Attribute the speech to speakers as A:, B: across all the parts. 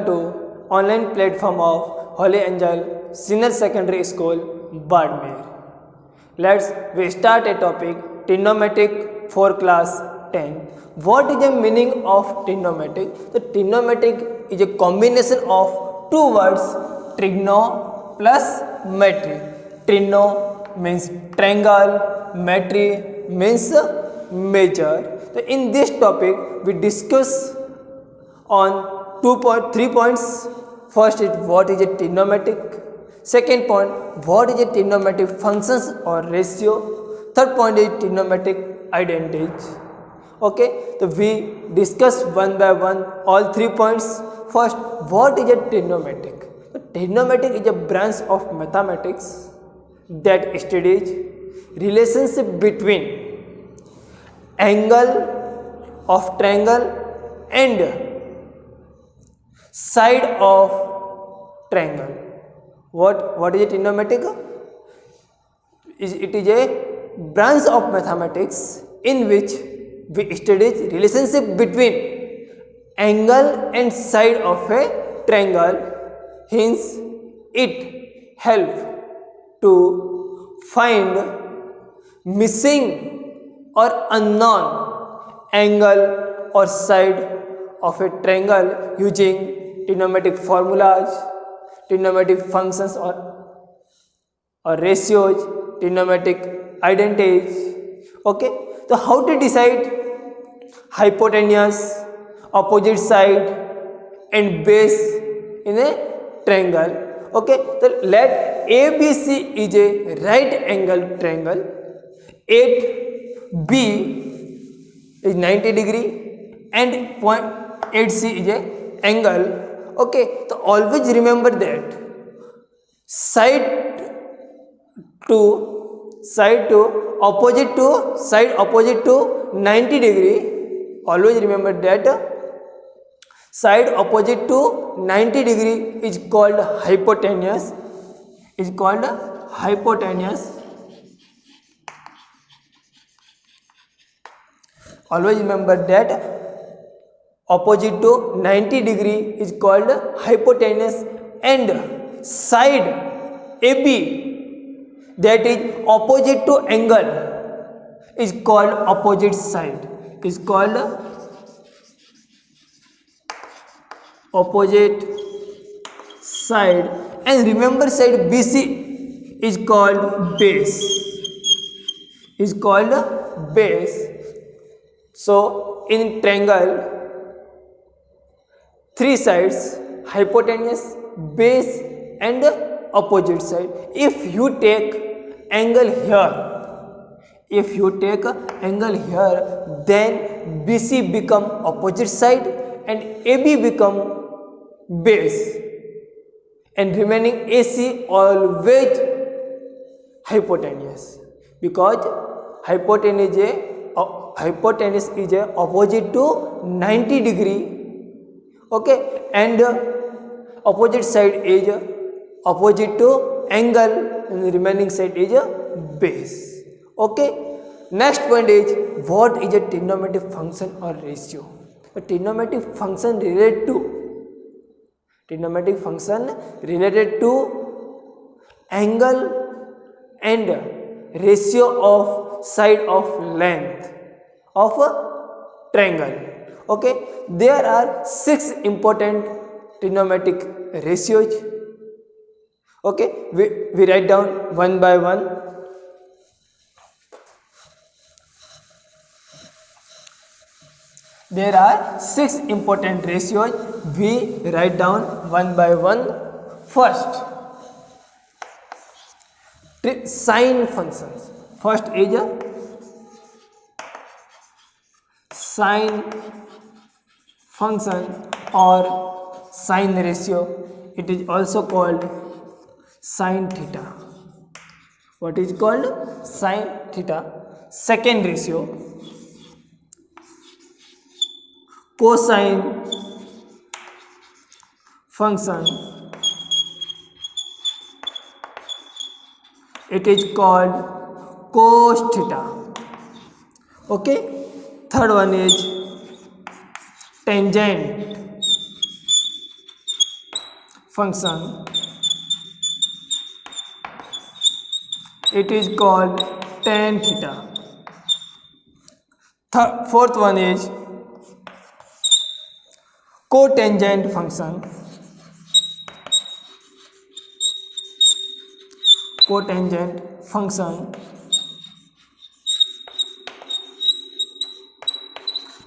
A: to online platform of Holy Angel Senior Secondary School, Badmer. We start a topic trigonometric for class 10. What is the meaning of trigonometric? The trigonometric is a combination of two words, trigno plus metry. Trigno means triangle, metry means measure. So in this topic we discuss on 3 points. First is what is a trigonometric. Second point, what is a trigonometric functions or ratio. Third point is trigonometric identity. Okay, so we discuss one by one all 3 points. First, what is a trigonometric? So, trigonometric is a branch of mathematics that studies relationship between angle of triangle and side of triangle. What is a trigonometric? It is a branch of mathematics in which we study relationship between angle and side of a triangle. Hence, it helps to find missing or unknown angle or side of a triangle using trigonometric formulas, trigonometric functions or ratios, trigonometric identities. Okay, so how to decide hypotenuse, opposite side and base in a triangle? Okay, so let ABC is a right angle triangle, 8B is 90 degree and point 8C is a angle. Okay, so always remember that side opposite to 90 degree. Always remember that side opposite to 90 degree is called hypotenuse. Always remember that opposite to 90 degree is called hypotenuse, and side AB, that is opposite to angle, is called opposite side. And remember side BC is called base. So in triangle, 3 sides, hypotenuse, base and opposite side. If you take angle here, then BC become opposite side and AB become base, and remaining AC always hypotenuse, because hypotenuse is a opposite to 90 degree. Okay, and opposite side is opposite to angle and the remaining side is base. Okay, next point is what is a trigonometric function or ratio. A trigonometric function related to angle and ratio of side of length of a triangle. Okay, there are 6 important trigonometric ratios. Okay, we write down one by one. There are 6 important ratios. We write down one by one. First, sine functions. First is a sine function or sine ratio. It is also called sine theta. What is called sine theta? Second ratio, cosine function. It is called cos theta. Okay. Third one is tangent function, it is called tan theta. Fourth one is cotangent function. Cotangent function,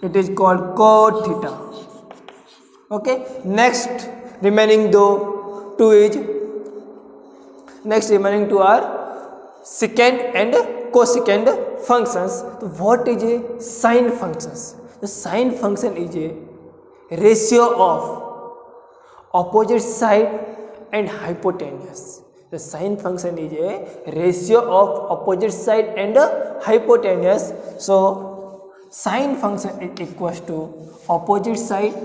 A: it is called cot theta. Okay, next remaining two are secant and cosecant functions. So what is a sine functions? The sine function is a ratio of opposite side and hypotenuse. The sine function is a ratio of opposite side and hypotenuse. So sine function is equals to opposite side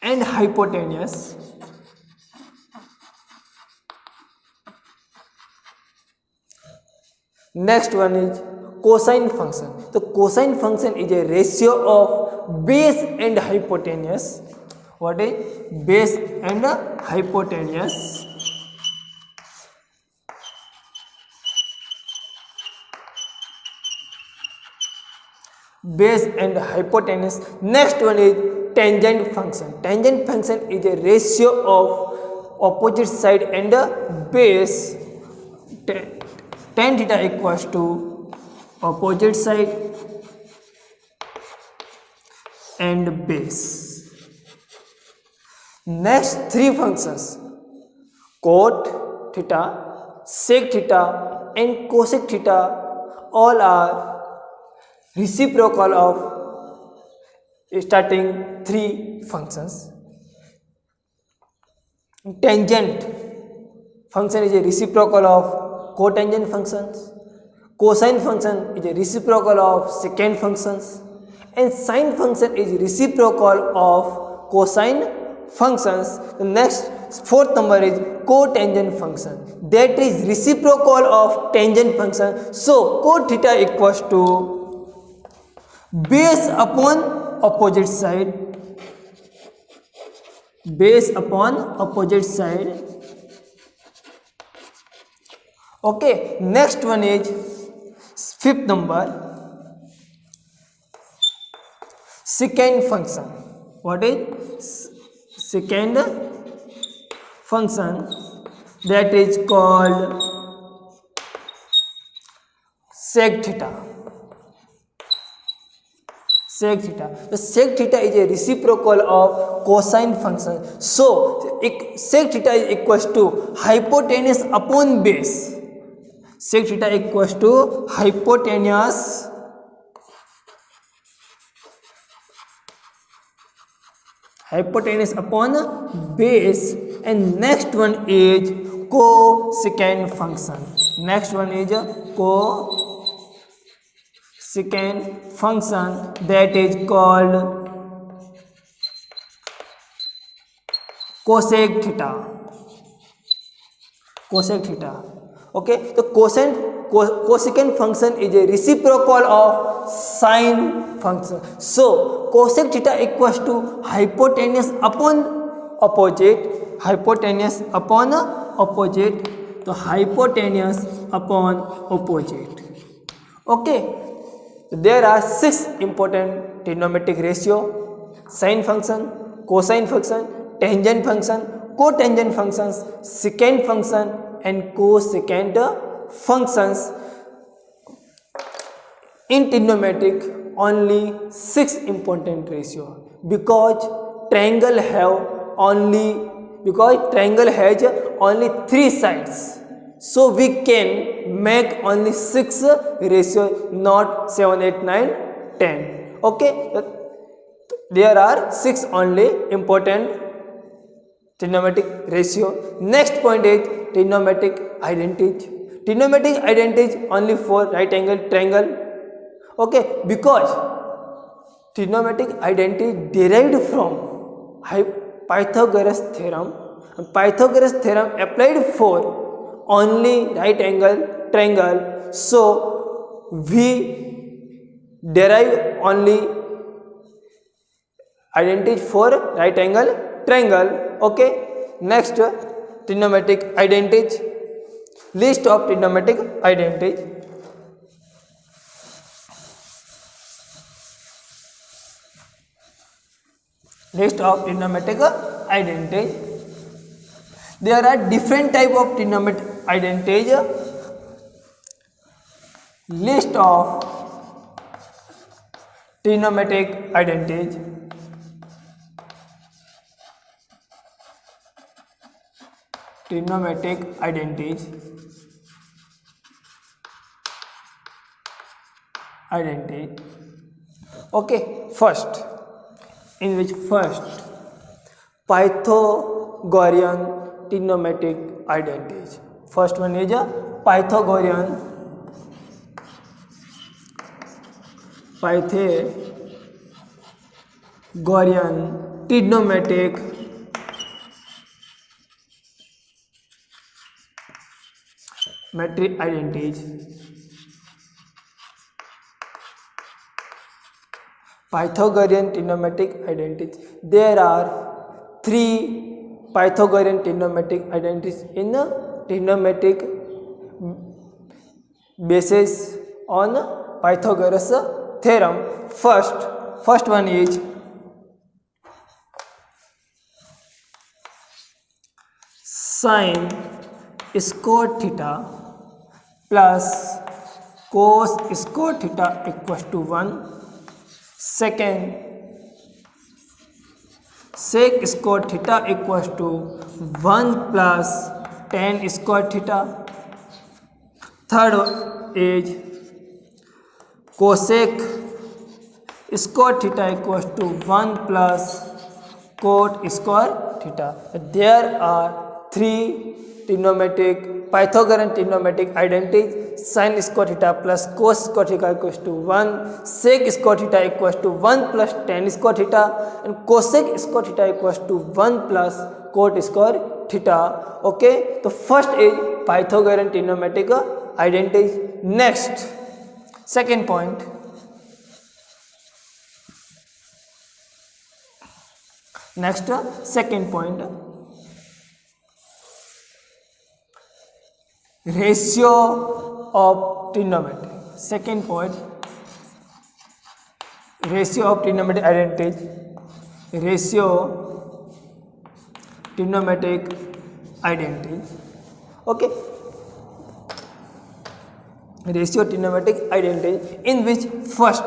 A: and hypotenuse Next one is cosine function. The cosine function is a ratio of base and hypotenuse. What is base and hypotenuse? Base and hypotenuse. Next one is tangent function. Tangent function is a ratio of opposite side and base. Tan theta equals to opposite side and base. Next three functions, cot theta, sec theta and cosec theta, all are reciprocal of starting three functions. Tangent function is a reciprocal of cotangent functions. Cosine function is a reciprocal of secant functions, and sine function is reciprocal of cosine functions. The next fourth number is cotangent function, that is reciprocal of tangent function. So cot theta equals to base upon opposite side, base upon opposite side. Okay, next one is fifth number, secant function. What is secant function? That is called sec theta. Sec theta. The sec theta is a reciprocal of cosine function. So sec theta is equals to hypotenuse upon base. Sec theta equals to hypotenuse upon base. And next one is cosecant function. Next one is cosecant function, that is called cosec theta. Cosec theta. Okay, the cosecant function is a reciprocal of sine function. So cosec theta equals to hypotenuse upon opposite, hypotenuse upon opposite, so hypotenuse upon opposite. Okay, there are 6 important trigonometric ratio: sine function, cosine function, tangent function, cotangent functions, secant function and cosecant functions. In trigonometric, only 6 important ratio, because triangle has only 3 sides, so we can make only 6 ratio, not 7, 8, 9, 10. Okay, there are 6 only important trigonometric ratio. Next point is trigonometric identity. Trigonometric identity only for right angle triangle. Okay, because trigonometric identity derived from Pythagoras theorem. Pythagoras theorem applied for only right angle triangle. So we derive only identity for right angle triangle. Okay, next trigonometric identity. List of trigonometric identity. List of trigonometric identity. There are different type of trigonometric identity. List of trigonometric identity. Trigonometric identity. Okay, first, in which first Pythagorean trigonometric identity. First one is a Pythagorean trigonometric identity. Pythagorean trigonometric identity. There are 3 Pythagorean trigonometric identities in a trigonometric basis on Pythagoras theorem. First one is sin square theta plus cos square theta equals to 1. Second, sec square theta equals to 1 plus tan square theta. Third is cosec square theta equals to 1 plus cot square theta. There are 3 trigonometric Pythagorean trigonometric identities: sin square theta plus cos square theta equals to 1, sec square theta equals to 1 plus tan square theta, and cosec square theta equals to 1 plus cot square theta. Okay, so first is Pythagorean trigonometric identities. Next, second point. Second point. Ratio of trigonometry. Second point, ratio of trigonometric identity. Ratio trigonometric identity. Okay, ratio trigonometric identity, in which first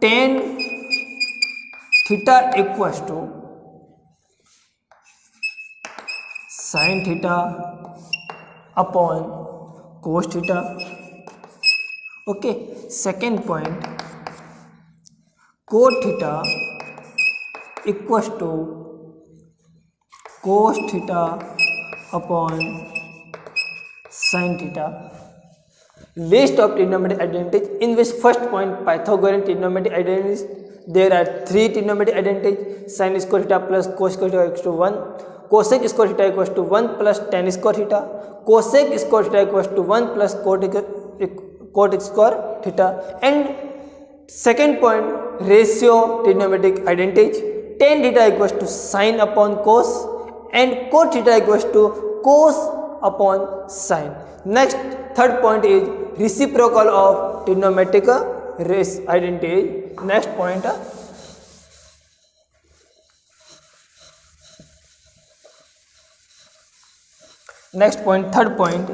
A: tan theta equals to sin theta upon cos theta. Okay, second point, cot theta equals to cos theta upon sin theta. List of trigonometric identities, in which first point Pythagorean trigonometric identities. There are 3 trigonometric identities: sin square theta plus cos square theta equals to 1, cosec square theta equals to 1 plus tan square theta, cosec square theta equals to 1 plus cot square theta. And second point, ratio trigonometric identity: tan theta equals to sin upon cos and cot theta equals to cos upon sin. Next, third point is reciprocal of trigonometric identity. Next point, third point,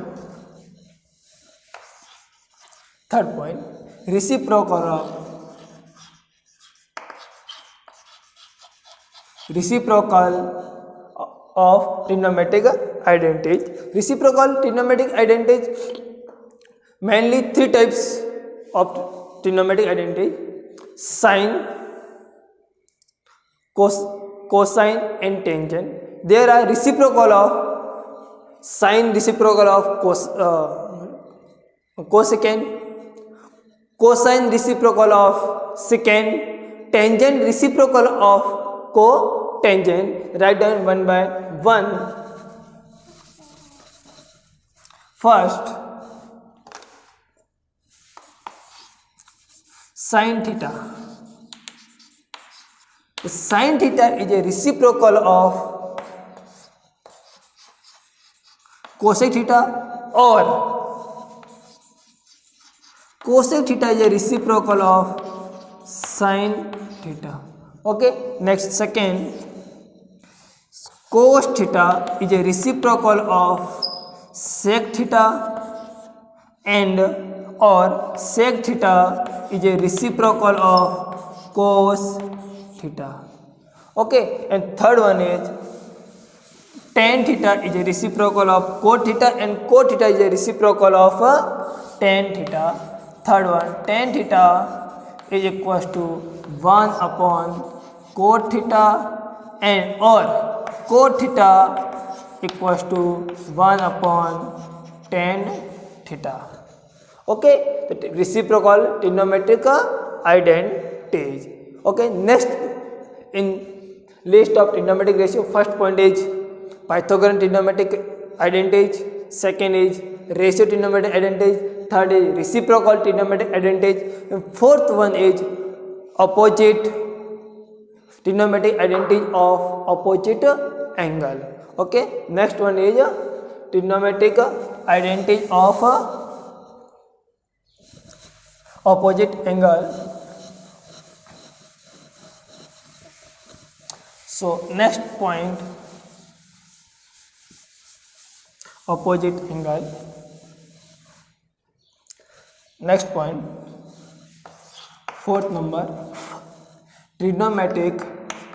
A: reciprocal of trigonometric identity. Reciprocal trigonometric identity, mainly 3 types of trigonometric identity: sine, cosine and tangent. There are reciprocal of sine, reciprocal of cosecant, cosine reciprocal of secant, tangent reciprocal of cotangent. Write down one by one. First, sin theta. Sin theta is a reciprocal of cosec theta, or cosec theta is a reciprocal of sin theta. Okay, next second, cos theta is a reciprocal of sec theta, and or sec theta is a reciprocal of cos theta. Okay, and third one is tan theta is a reciprocal of cot theta, and cot theta is a reciprocal of tan theta. Third one, tan theta is equals to 1 upon cot theta, and or cot theta equals to 1 upon tan theta. Okay, the reciprocal trigonometric identities. Okay, next in list of trigonometric ratio, first point is Pythagorean trigonometric identity, second is ratio trigonometric identity, third is reciprocal trigonometric identity, and fourth one is opposite trigonometric identity of opposite angle. Okay, next one is trigonometric identity of opposite angle. So next point, opposite angle. Next point, fourth number, trigonometric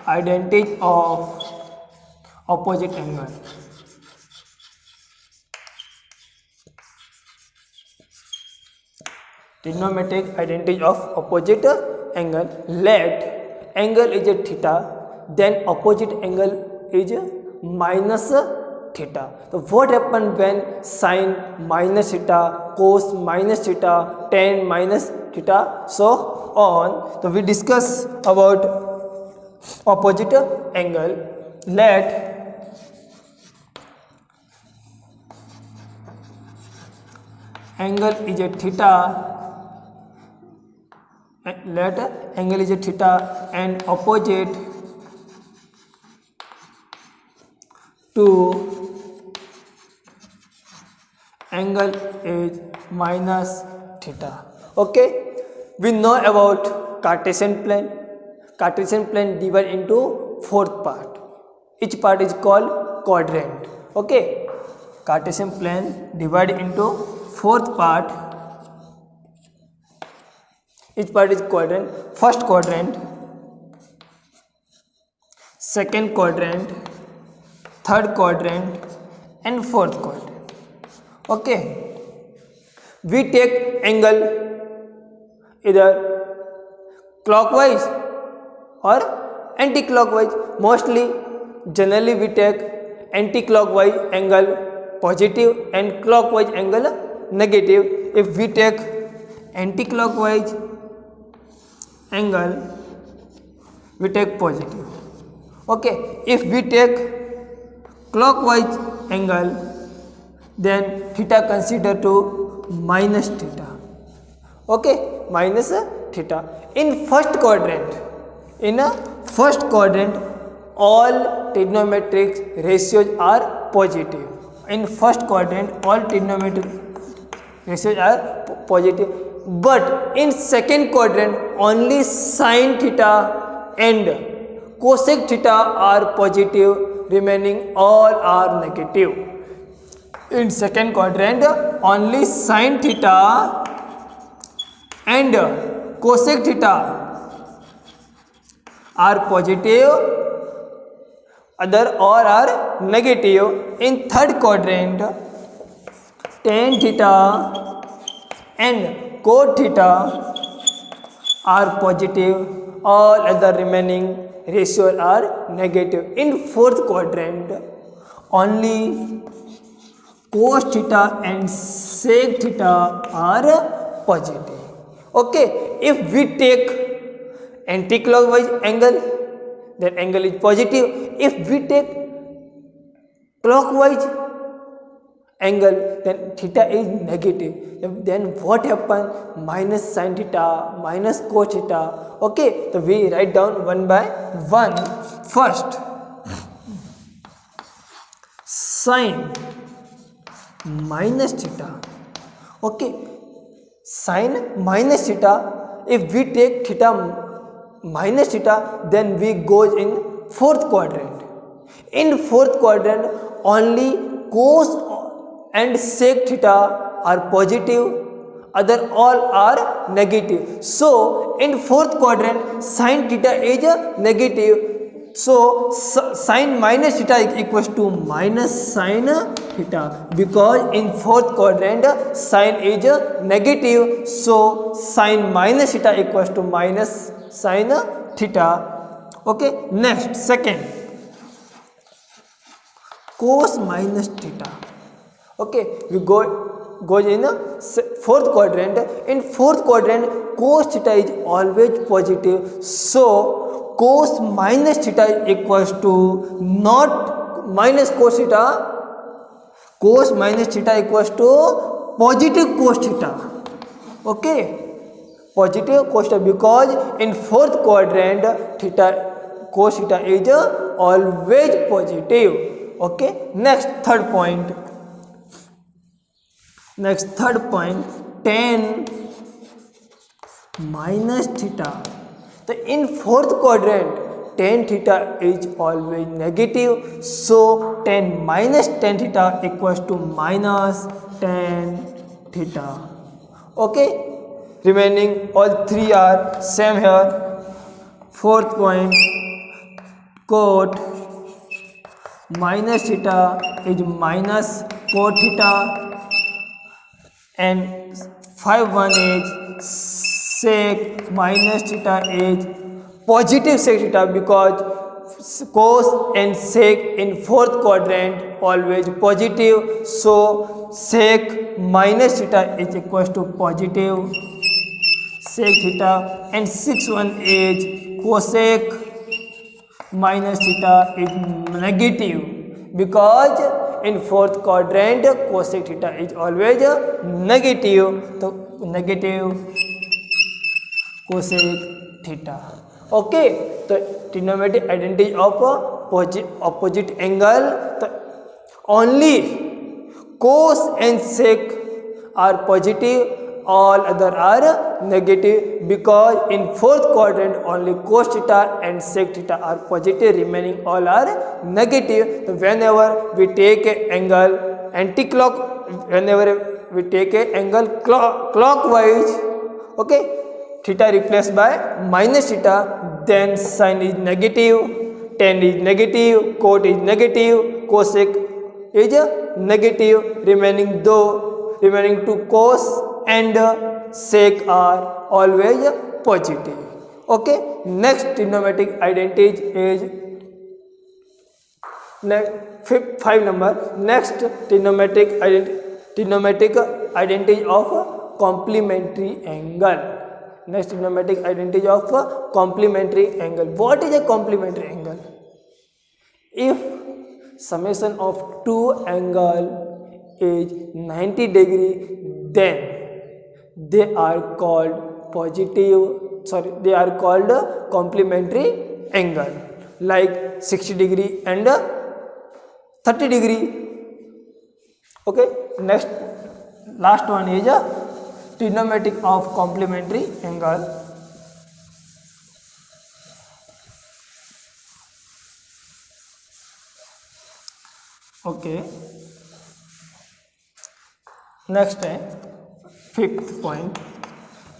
A: identity of opposite angle. Trigonometric identity of opposite angle. Let angle is a theta, then opposite angle is minus theta. So what happens when sin minus theta, cos minus theta, tan minus theta, so on. So we discuss about opposite angle. Let angle is a theta, let angle is a theta, and opposite to angle is minus theta. Okay, we know about Cartesian plane. Cartesian plane divided into fourth part. Each part is called quadrant. Okay, Cartesian plane divided into fourth part. Each part is quadrant. First quadrant, second quadrant, third quadrant, and fourth quadrant. Okay, we take angle either clockwise or anti-clockwise. Mostly, generally we take anti-clockwise angle positive and clockwise angle negative. If we take anti-clockwise angle, we take positive. Okay, if we take clockwise angle, then theta consider to minus theta. Okay, minus theta. In first quadrant, all trigonometric ratios are positive. In first quadrant, all trigonometric ratios are positive. But in second quadrant, only sin theta and cosec theta are positive, remaining all are negative. In second quadrant, only sin theta and cosec theta are positive, other all are negative. In third quadrant, tan theta and cot theta are positive, all other remaining ratios are negative. In fourth quadrant, only cos theta and sec theta are positive. Okay, if we take anti-clockwise angle, then angle is positive. If we take clockwise angle, then theta is negative. Then what happen? Minus sin theta, minus cos theta. Okay, so we write down one by one. First, sin minus theta. Okay, sin minus theta. If we take theta minus theta, then we go in fourth quadrant. In fourth quadrant, only cos and sec theta are positive, other all are negative. So in fourth quadrant, sin theta is negative. So sin minus theta is equals to minus sin theta, because in fourth quadrant sin is negative. So sin minus theta equals to minus sin theta. Okay, next, second, cos minus theta. Okay, we go in fourth quadrant. In fourth quadrant, cos theta is always positive. So cos minus theta is equals to not minus cos theta. Cos minus theta equals to positive cos theta. Okay, positive cos theta, because in fourth quadrant theta cos theta is always positive. Okay, next, third point. Tan minus theta. So in fourth quadrant, tan theta is always negative. So tan minus tan theta equals to minus tan theta. Okay, remaining all three are same here. Fourth point, cot minus theta is minus cot theta, and 5 1 is sec minus theta is positive sec theta, because cos and sec in fourth quadrant always positive. So sec minus theta is equals to positive sec theta, and 6 1 is cosec minus theta is negative, because in fourth quadrant cosec theta is always negative. So negative cosec theta. Okay, so trigonometric identity of opposite angle. So only cos and sec are positive, all other are negative, because in fourth quadrant only cos theta and sec theta are positive, remaining all are negative. So whenever we take an angle whenever we take an angle clockwise, okay, theta replaced by minus theta, then sin is negative, tan is negative, cot is negative, cosec is negative, remaining two cos and sec are always positive. Okay, next trigonometric identity is next 5 number. Next trigonometric identity of complementary angle. Next trigonometric identity of complementary angle. What is a complementary angle? If summation of two angle is 90 degree, then they are called complementary angle, like 60 degree and 30 degree. Okay, next, last one is trigonometric of complementary angle. Okay, next है fifth point.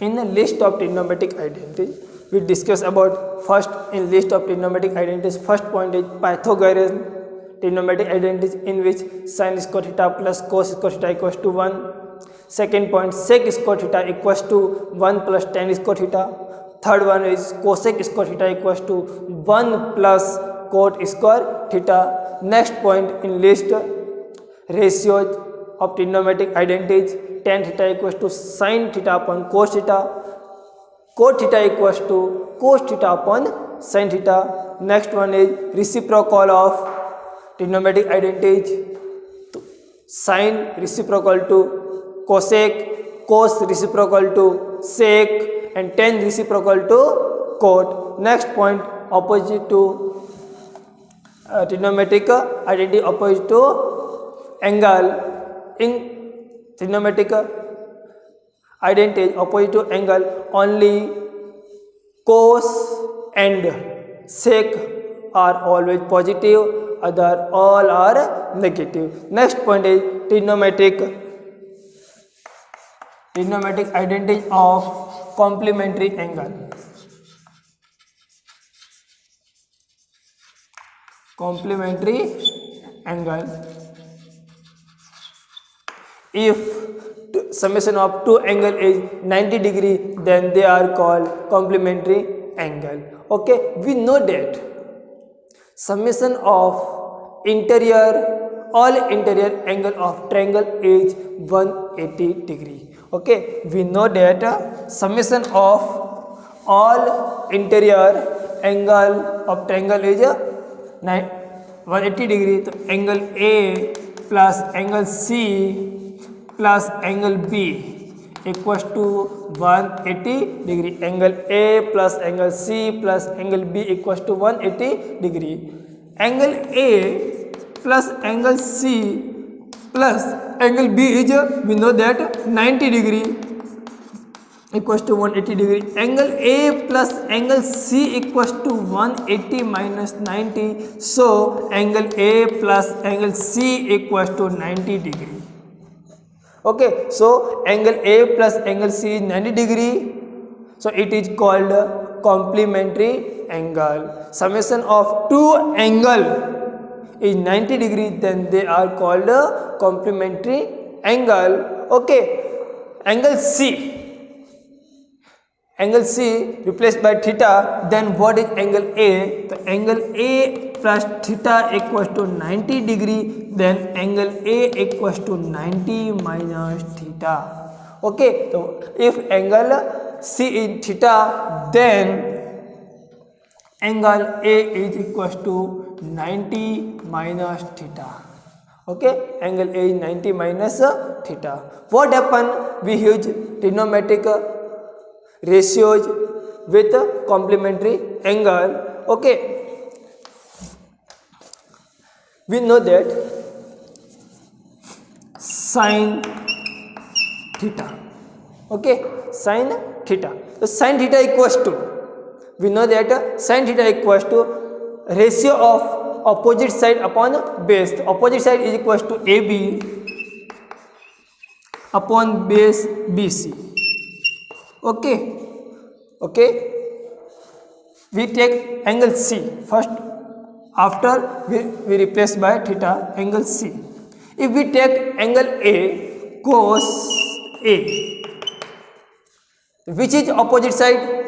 A: In the list of trigonometric identities, we discuss about first in list of trigonometric identities. First point is Pythagorean trigonometric identities, in which sin square theta plus cos square theta equals to 1. Second point, sec square theta equals to 1 plus tan square theta. Third one is cosec square theta equals to 1 plus cot square theta. Next point in list, ratios of trigonometric identities. Tan theta equals to sin theta upon cos theta. Cot theta equals to cos theta upon sin theta. Next one is reciprocal of trigonometric identities. Sine reciprocal to cosec, cos reciprocal to sec, and tan reciprocal to cot. Next point, opposite to trigonometric identity opposite to angle. In trigonometric identity opposite to angle, only cos and sec are always positive, other all are negative. Next point is trigonometric identity of complementary angle. Complementary angle, if summation of two angle is 90 degree, then they are called complementary angle. Okay, we know that summation of all interior angle of triangle is 180 degree. Okay, we know that summation of all interior angle of triangle is 180 degree. तो angle A plus angle C plus angle B equals to 180 degree. Angle A plus angle C plus angle B equals to 180 degree. Angle A plus angle C plus angle B is, we know that 90 degree equals to 180 degree. Angle A plus angle C equals to 180 minus 90. So angle A plus angle C equals to 90 degree. Okay, so angle A plus angle C is 90 degree. So it is called complementary angle. Summation of two angle is 90 degree, then they are called complementary angle. Okay, angle C replaced by theta, then what is angle A? So angle A plus theta equals to 90 degree, then angle A equals to 90 minus theta. Okay, so if angle C is theta, then angle A is equals to 90 minus theta. Okay, angle A is 90 minus theta. What happen? We use trigonometric ratios with complementary angle. Okay, we know that sin theta. Okay, sin theta. So sin theta equals to, we know that sin theta equals to ratio of opposite side upon base. The opposite side is equals to AB upon base BC. Okay, we take angle C first, after we replace by theta angle C. If we take angle A, cos A, which is opposite side?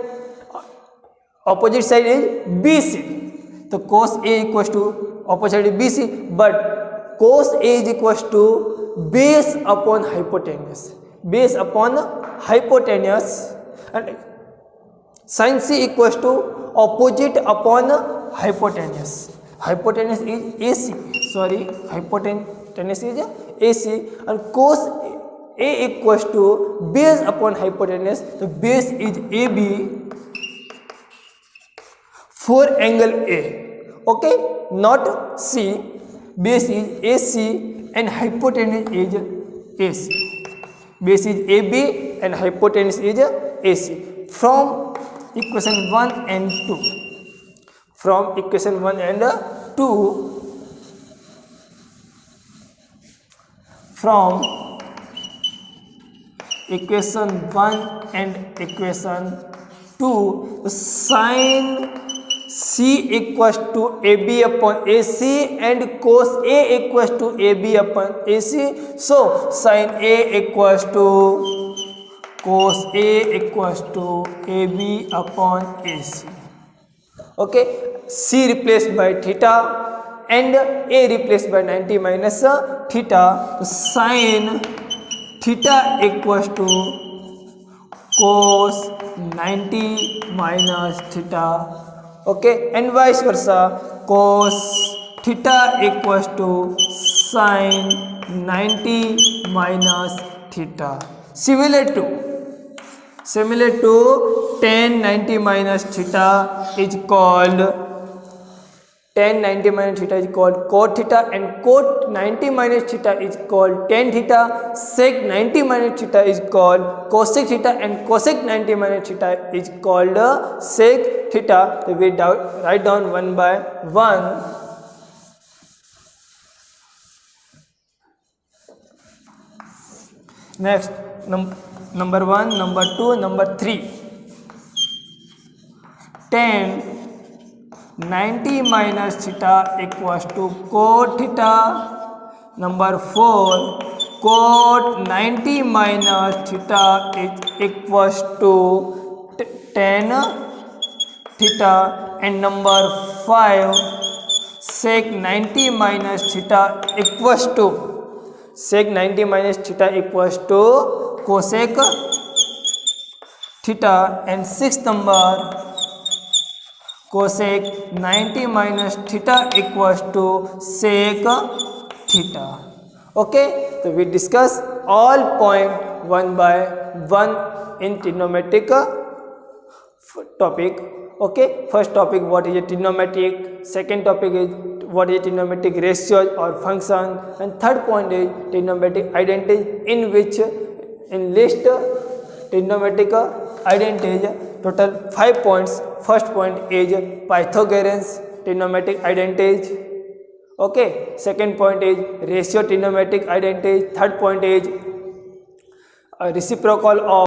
A: Opposite side is BC. So cos A equals to opposite side is BC, but cos A is equals to base upon hypotenuse. Base upon hypotenuse, and sin C equals to opposite upon hypotenuse. Hypotenuse is AC. Sorry, hypotenuse is AC, and cos A equals to base upon hypotenuse. The base is AB for angle A. Okay, not C. Base is AC and hypotenuse is AC. Base is AB and hypotenuse is AC. From equation 1 and 2. From equation 1 and 2. From equation 1 and equation 2, sin C equals to AB upon AC and cos A equals to AB upon AC. So sin A equals to cos A equals to AB upon AC. Okay, C replaced by theta and A replaced by 90 minus theta. So sin theta equals to cos 90 minus theta. Okay, and vice versa, cos theta equals to sin 90 minus theta. Similar to tan 90 minus theta is called cot theta, and cot 90 minus theta is called tan theta. Sec 90 minus theta is called cosec theta, and cosec 90 minus theta is called sec theta. So we write down one by one. Next, number 1, number 2, number 3. Tan 90 minus theta equals to cot theta. Number 4, cot 90 minus theta is equals to tan theta. And number 5, sec 90 minus theta equals to cosec theta. And 6th number, cosec 90 minus theta equals to sec theta. Okay, so we discuss all point one by one in trigonometric topic. Okay, first topic, what is a trigonometric. Second topic is what is trigonometric ratios or function, and third point is trigonometric identity, in which in list trigonometric identity total 5 points. First point is Pythagorean's trigonometric identity. Okay, second point is ratio trigonometric identity. Third point is reciprocal of